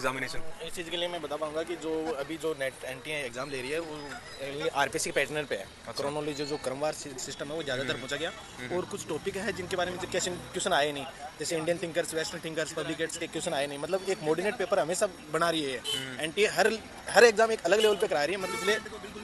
Examination. इस चीज़ के लिए मैं बता पाऊंगा कि जो अभी जो नेट एनटी एग्जाम ले रही है वो आरपीएससी पैटर्न पे है। क्रोनोलॉजी जो क्रमवार सिस्टम है वो ज़्यादातर पूछा गया और कुछ टॉपिक है जिनके बारे में क्वेश्चन आए नहीं, जैसे इंडियन थिंकर्स, वेस्टर्न थिंकर्स, पब्लिकेट्स के क्वेश्चन आए नहीं। मतलब एक मॉडर्नेट पेपर हमेशा बना रही है एनटी, हर एग्जाम एक अलग लेवल पे करा रही है। मतलब पिछले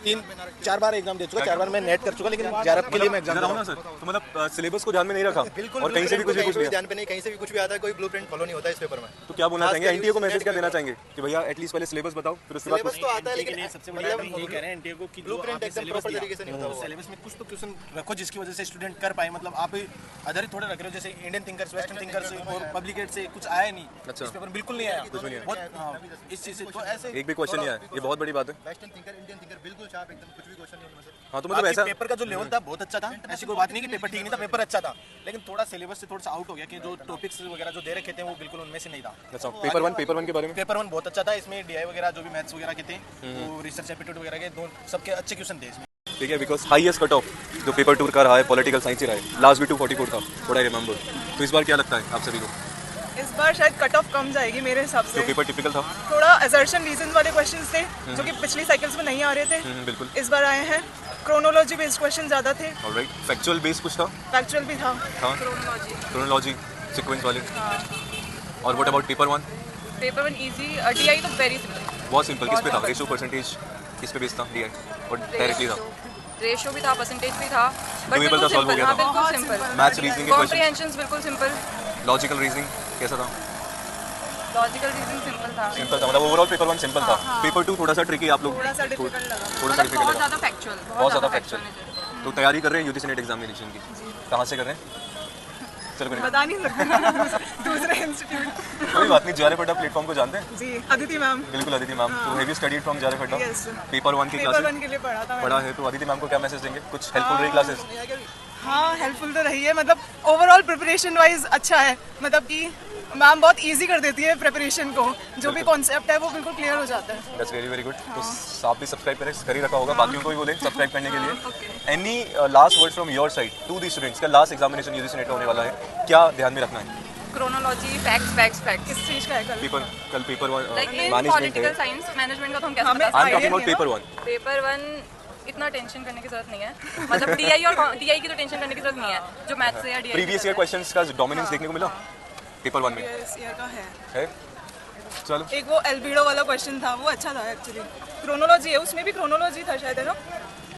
3-4 बार एग्जाम दे चुका, 4 बार मैं नेट कर चुका, लेकिन जेआरएफ के लिए मैं एग्जाम दे रहा हूं। सर तो मतलब सिलेबस को ध्यान में नहीं रखा बिल्कुल, और कहीं से भी कुछ भी पूछ लिया। ध्यान पे नहीं, कहीं से भी कुछ भी आता है, कोई ब्लूप्रिंट फॉलो नहीं होता है इस पेपर में। तो क्या बोलना चाहेंगे, एनटीए को मैसेज क्या देना चाहेंगे कि भैया एटलीस्ट पहले सिलेबस बताओ, फिर उसके बाद सिलेबस तो आता है, लेकिन सबसे बड़ा मतलब ये कह रहे हैं एनटीए को कि ब्लूप्रिंट एकदम प्रॉपर तरीके से नहीं होता वो। सिलेबस में कुछ तो क्वेश्चन रखो जिसकी वजह से स्टूडेंट कर पाए। मतलब आप आधारित थोड़े रख रहे हो, जैसे इंडियन थिंकर्स, वेस्टर्न थिंकर्स और पब्लिकेट से कुछ आया नहीं। अच्छा। इस पेपर बिल्कुल नहीं आया, कुछ भी नहीं आया इस चीज से। तो ऐसे एक भी क्वेश्चन नहीं आया, ये बहुत बड़ी बात है। वेस्टर्न थिंकर, इंडियन थिंकर बिल्कुल शार्प, एकदम कुछ भी क्वेश्चन नहीं उनमें से। हाँ तो मतलब ऐसा पेपर का जो लेवल था बहुत अच्छा था, ऐसी कोई बात नहीं कि पेपर ठीक नहीं था, पेपर अच्छा था, लेकिन थोड़ा सिलेबस से थोड़ा सा आउट हो गया कि जो टॉपिक्स वगैरह जो दे रखे थे वो बिल्कुल उनमें से नहीं था। अच्छा, पेपर वन के बारे में। पेपर 1 बहुत अच्छा था, इसमें डीआई वगैरह जो भी मैथ्स वगैरह के थे, वो रिसर्च एप्टीट्यूड वगैरह के दो सबके अच्छे क्वेश्चन थे इसमें। ठीक है, बिकॉज हाईएस्ट कट ऑफ जो पेपर 2 का रहा है पॉलिटिकल साइंस ही रहा है, लास्ट भी 244 था, व्हाट आई रिमेंबर। तो इस बार क्या लगता है आप सभी को? इस बार शायद कट ऑफ कम जाएगी मेरे हिसाब से। जो पेपर टिपिकल था, थोड़ा असर्शन रीजन वाले क्वेश्चंस थे जो कि पिछली साइकिल्स में नहीं आ रहे थे, बिल्कुल इस बार आए हैं। क्रोनोलॉजी बेस्ड क्वेश्चन ज़्यादा थे। ऑलराइट, फैक्चुअल बेस कुछ था, फैक्चुअल भी था। क्रोनोलॉजी सीक्वेंस वाले। और what about paper 1? Paper 1 easy, DI तो वेरी सिंपल, बहुत सिंपल। किस पे था? रेशियो, परसेंटेज, किस पे बेस था? डीआई और डायरेक्टली था? रेशियो भी था, परसेंटेज भी था, बट पेपर का बिल्कुल solve हो सिंपल। गया हाँ, था। बिल्कुल सिंपल। मैथ्स, रीजनिंग के क्वेश्चन, कॉम्प्रिहेंशंस बिल्कुल सिंपल। लॉजिकल रीजनिंग कैसा था? लॉजिकल रीजनिंग सिंपल था। सिंपल था, मतलब ओवरऑल पेपर 1 सिंपल था। पेपर 2 थोड़ा सा ट्रिकी, आप लोग थोड़ा सा डिफिकल्ट लगा। थोड़ा सा मतलब डिफिकल्ट बहुत लगा, ज़्यादा फैक्चुअल, बहुत ज़्यादा फैक्चुअल। तो तैयारी कर रहे हैं यूजीसी नेट एग्जामिनेशन की? कहाँ से कर रहे हैं? चलो कोई बता नहीं सकते दूसरे इंस्टीट्यूट। कोई बात नहीं। जेआरएफ अड्डा प्लेटफॉर्म को जानते हैं? जी, अदिति मैम। बिल्कुल अदिति मैम। तो have you studied from JRF अड्डा? Yes. पेपर 1 की पेपर क्लासेस 1 के लिए पढ़ा था पढ़ा है, तो अदिति मैम को क्या मैसेज देंगे? कुछ हेल्पफुल रही क्लासेस? हाँ, हेल्पफुल तो रही है। मतलब ओवरऑल प्रिपरेशन वाइज अच्छा है, मतलब कि मैम बहुत इजी कर देती है प्रिपरेशन को, जो भी कॉन्सेप्ट है वो बिल्कुल क्लियर हो जाता है। That's very very good. तो आप भी सब्सक्राइब करें, कर ही रखा होगा, बाकियों को भी बोलें सब्सक्राइब करने के लिए। Any last word from your side to the students? का लास्ट एग्जामिनेशन यूजीसी नेट होने वाला है, क्या ध्यान में रखना है? Chronology, facts facts facts. किस चीज़ का है कल? कल paper 1 like in management political है। साइंस, मैनेजमेंट का तो हम कैसे हमें बता आई एम सकते टॉकिंग अबाउट idea पेपर 1। हैं? पेपर 1 इतना टेंशन करने की जरूरत नहीं है, मतलब डीआई और डीआई की तो टेंशन करने की जरूरत नहीं है, जो मैथ्स से या डीआई प्रीवियस ईयर क्वेश्चंस का डोमिनेंस देखने को मिला पेपर 1 में? इस ईयर का है? चलो एक वो एल्बिडो वाला क्वेश्चन था, वो अच्छा था एक्चुअली। क्रोनोलॉजी है, उसमें भी क्रोनोलॉजी था शायद, है ना?